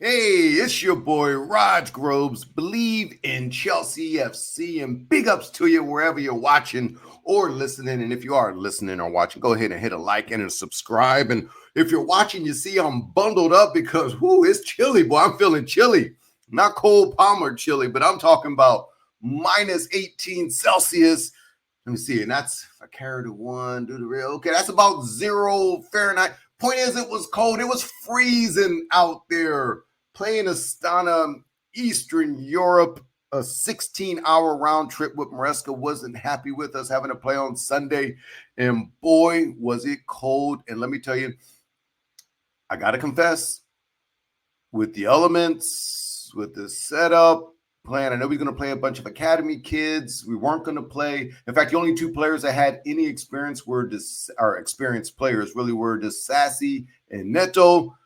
Hey, it's your boy Raj Groves. Believe in Chelsea FC, and big ups to you wherever you're watching or listening. And if you are listening or watching, go ahead and hit a like and a subscribe. And if you're watching, you see I'm bundled up because it's chilly, boy. I'm feeling chilly. Not cold Palmer chilly, but I'm talking about minus 18 Celsius. Let me see. And that's if I carry the one, do the real. Okay, that's about 0 Fahrenheit. Point is, it was cold. It was freezing out there. Playing Astana, Eastern Europe, a 16-hour round trip with Maresca. Wasn't happy with us having to play on Sunday. And boy, was it cold. And let me tell you, I got to confess, with the elements, with the setup, plan. I know we're going to play a bunch of academy kids. We weren't going to play. In fact, the only two players that had any experience were experienced players really were Sassy and Neto.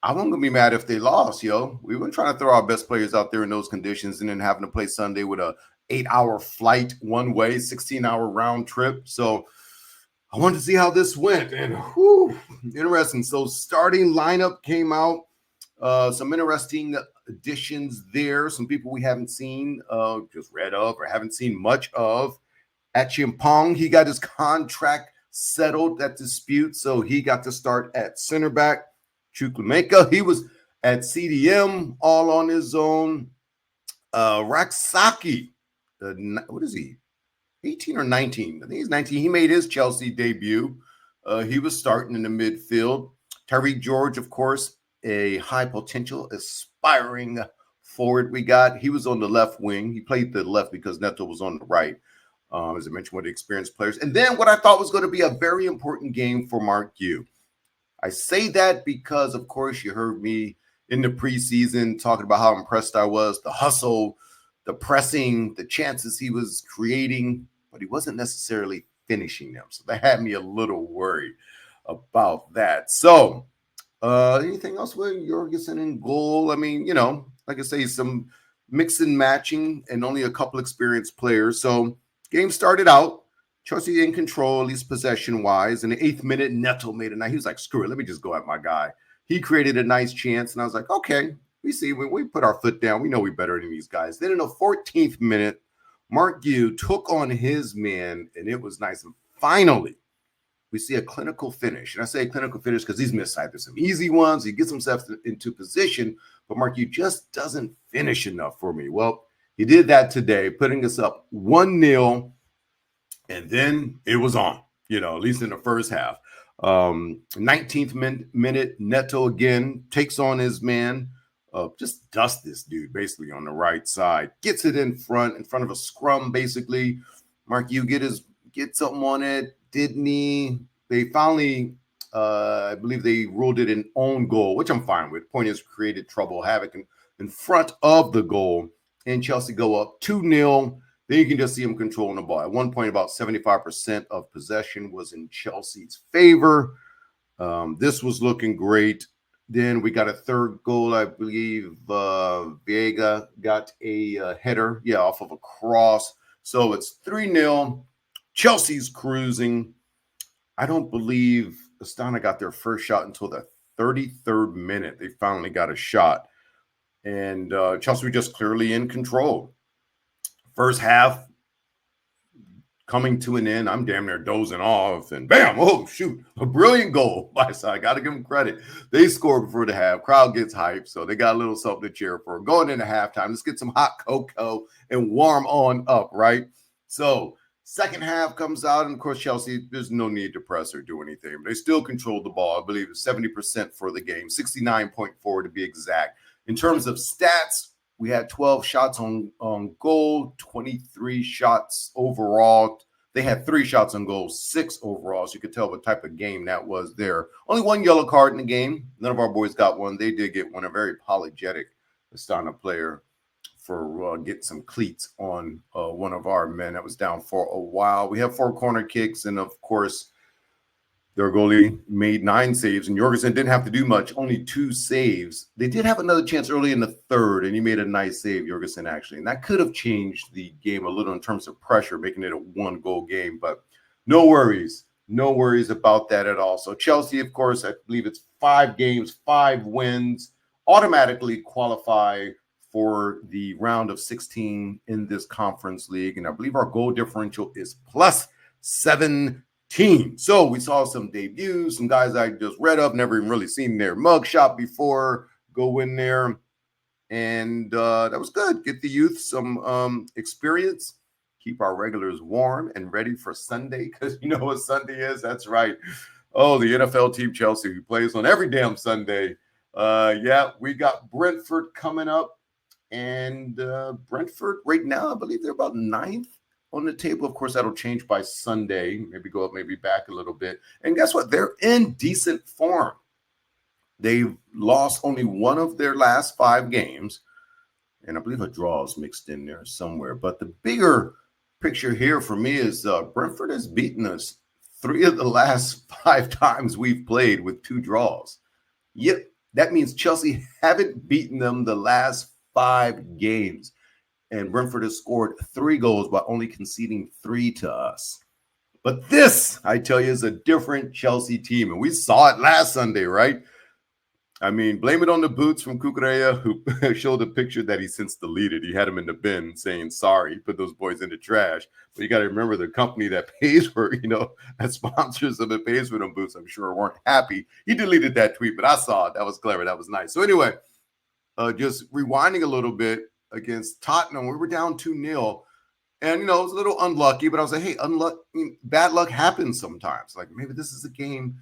I wasn't going to be mad if they lost, yo. We were trying to throw our best players out there in those conditions and then having to play Sunday with a 8-hour flight one way, 16-hour round trip. So I wanted to see how this went. And interesting. So starting lineup came out. Some interesting additions there. Some people we haven't seen, just read of or haven't seen much of. At Chimpong, he got his contract settled, that dispute. So he got to start at center back. Chukwuemeka, he was at CDM all on his own. Raksaki, what is he? 18 or 19? I think he's 19. He made his Chelsea debut. He was starting in the midfield. Tyreek George, of course, a high potential, aspiring forward we got. He was on the left wing. He played the left because Neto was on the right, as I mentioned, one of the experienced players. And then what I thought was going to be a very important game for Mark Yu. I say that because, of course, you heard me in the preseason talking about how impressed I was, the hustle, the pressing, the chances he was creating, but he wasn't necessarily finishing them. So that had me a little worried about that. So anything else with Jorgensen in goal? I mean, like I say, some mix and matching and only a couple experienced players. So game started out. Chelsea in control, at least possession-wise. In the 8th minute, Neto made it. Now he was like, screw it, let me just go at my guy. He created a nice chance, and I was like, okay, we see. When we put our foot down, we know we're better than these guys. Then in the 14th minute, Mark Yu took on his man, and it was nice. And finally, we see a clinical finish. And I say clinical finish because he's missed either some easy ones. He gets himself into position, but Mark Yu just doesn't finish enough for me. Well, he did that today, putting us up 1-0. And then it was on, at least in the first half. 19th minute, Neto again takes on his man. Just dust this dude basically on the right side. Gets it in front of a scrum, basically. Mark Yu get something on it, didn't he? They finally, I believe they ruled it an own goal, which I'm fine with. Point is, created trouble, havoc in front of the goal. And Chelsea go up 2-0. Then you can just see him controlling the ball. At one point, about 75% of possession was in Chelsea's favor. This was looking great. Then we got a third goal, I believe. Viega got a header, off of a cross. So it's 3-0. Chelsea's cruising. I don't believe Astana got their first shot until the 33rd minute. They finally got a shot. And Chelsea were just clearly in control. First half coming to an end. I'm damn near dozing off, and bam, oh, shoot, a brilliant goal by side. Got to give them credit. They scored before the half. Crowd gets hyped, so they got a little something to cheer for. Going into halftime, let's get some hot cocoa and warm on up, right? So second half comes out, and of course, Chelsea, there's no need to press or do anything. They still controlled the ball. I believe it's 70% for the game, 69.4 to be exact. In terms of stats, we had 12 shots on goal, 23 shots overall. They had 3 shots on goal, 6 overall. So you could tell what type of game that was there. Only 1 yellow card in the game. None of our boys got one. They did get one. A very apologetic Astana player for getting some cleats on one of our men that was down for a while. We have 4 corner kicks. And, of course, their goalie made 9 saves, and Jorgensen didn't have to do much, only 2 saves. They did have another chance early in the third, and he made a nice save, Jorgensen, actually. And that could have changed the game a little in terms of pressure, making it a 1-goal game. But no worries. No worries about that at all. So Chelsea, of course, I believe it's 5 games, 5 wins, automatically qualify for the round of 16 in this conference league. And I believe our goal differential is plus 17. So we saw some debuts, some guys I just read of, never even really seen their mugshot before, go in there. And that was good. Get the youth some experience. Keep our regulars warm and ready for Sunday, because you know what Sunday is? That's right. Oh, the NFL team Chelsea, who plays on every damn Sunday. Yeah, we got Brentford coming up. And Brentford right now, I believe they're about 9th on the table. Of course, that'll change by Sunday. Maybe go up, maybe back a little bit. And guess what? They're in decent form. They've lost only one of their last 5 games. And I believe a draw is mixed in there somewhere. But the bigger picture here for me is Brentford has beaten us 3 of the last 5 times we've played with 2 draws. Yep, that means Chelsea haven't beaten them the last 5 games. And Brentford has scored 3 goals by only conceding 3 to us. But this, I tell you, is a different Chelsea team. And we saw it last Sunday, right? I mean, blame it on the boots from Cucurella, who showed a picture that he since deleted. He had him in the bin saying, sorry, he put those boys in the trash. But you got to remember, the company that pays for, that sponsors them and pays for them boots, I'm sure weren't happy. He deleted that tweet, but I saw it. That was clever. That was nice. So anyway, just rewinding a little bit against Tottenham, we were down 2-0. And, it was a little unlucky, but I was like, hey, bad luck happens sometimes. Like, maybe this is a game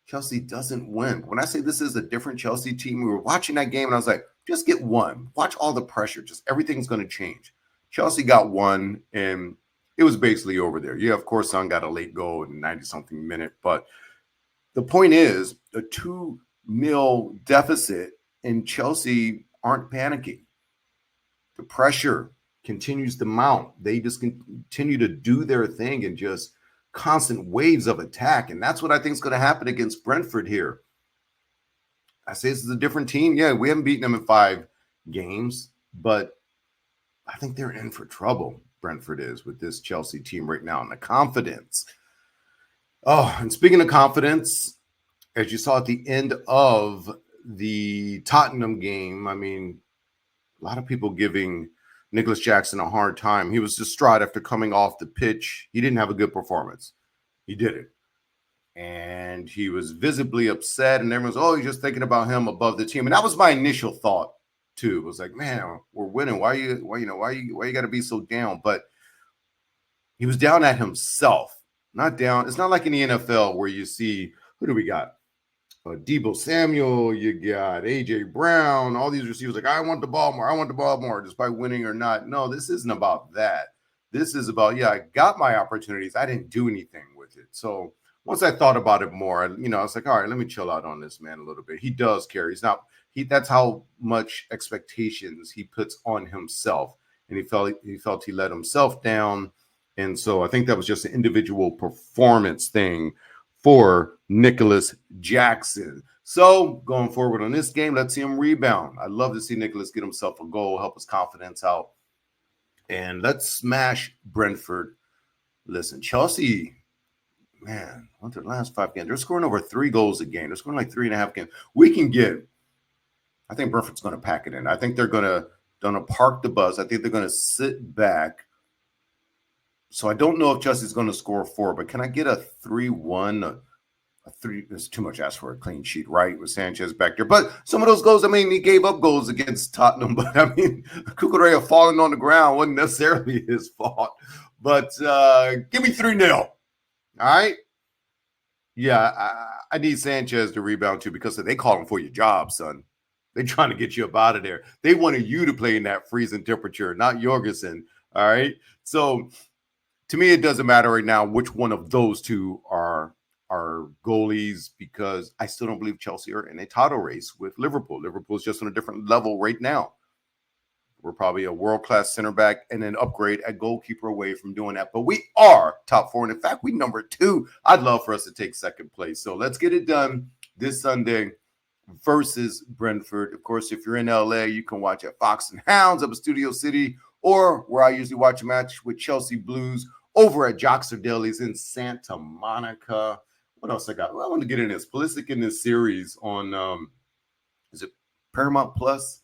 Chelsea doesn't win. When I say this is a different Chelsea team, we were watching that game and I was like, just get one. Watch all the pressure. Just everything's going to change. Chelsea got one and it was basically over there. Yeah, of course, Son got a late goal in 90-something minute. But the point is, a 2-0 deficit and Chelsea aren't panicking. The pressure continues to mount. They just continue to do their thing and just constant waves of attack. And that's what I think is going to happen against Brentford here. I say this is a different team. Yeah, we haven't beaten them in 5 games, but I think they're in for trouble. Brentford is with this Chelsea team right now and the confidence. Oh, and speaking of confidence, as you saw at the end of the Tottenham game, I mean, a lot of people giving Nicholas Jackson a hard time. He was distraught after coming off the pitch. He didn't have a good performance. He didn't. And he was visibly upset, and everyone's, he's just thinking about him above the team. And that was my initial thought too. It was like, man, we're winning. Why you got to be so down? But he was down at himself, not down. It's not like in the NFL where you see, who do we got? Debo Samuel, you got AJ Brown, all these receivers like, I want the ball more, despite winning or not. No, this isn't about that. This is about, I got my opportunities. I didn't do anything with it. So once I thought about it more, I was like, all right, let me chill out on this man a little bit. He does care. That's how much expectations he puts on himself. And he felt he let himself down. And so I think that was just an individual performance thing for Nicholas Jackson. So going forward on this game, let's see him rebound. I'd love to see Nicholas get himself a goal, help his confidence out. And let's smash Brentford. Listen, Chelsea, man, on their last 5 games, they're scoring over 3 goals a game. They're scoring like 3.5 games. I think Brentford's going to pack it in. I think they're going to park the bus. I think they're going to sit back. So I don't know if Chelsea's going to score 4, but can I get a 3-1? A 3, it's too much asked for a clean sheet, right? With Sanchez back there. But some of those goals, he gave up goals against Tottenham. But, Cucurella falling on the ground wasn't necessarily his fault. But give me 3-0. All right? Yeah, I need Sanchez to rebound too because they calling for your job, son. They're trying to get you up out of there. They wanted you to play in that freezing temperature, not Jorgensen. All right? So to me, it doesn't matter right now which one of those two are goalies because I still don't believe Chelsea are in a title race with Liverpool. Liverpool's just on a different level right now. We're probably a world-class center back and an upgrade at goalkeeper away from doing that. But we are top 4. And in fact, we number 2. I'd love for us to take second place. So let's get it done this Sunday versus Brentford. Of course, if you're in LA, you can watch at Fox and Hounds up in Studio City or where I usually watch a match with Chelsea Blues over at Joxer Deli's in Santa Monica. What else I got? Well, I want to get in this. Pulisic in this series on, is it Paramount Plus,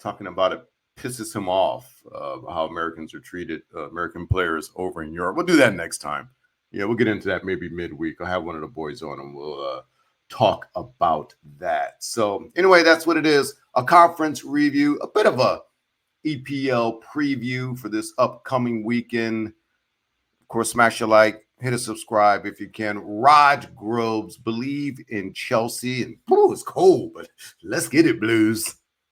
talking about it pisses him off how Americans are treated, American players over in Europe. We'll do that next time. Yeah, we'll get into that maybe midweek. I'll have one of the boys on and we'll talk about that. So anyway, that's what it is. A conference review, a bit of a EPL preview for this upcoming weekend. Of course, smash a like, hit a subscribe if you can. Rod Groves, believe in Chelsea. And it's cold, but let's get it, Blues.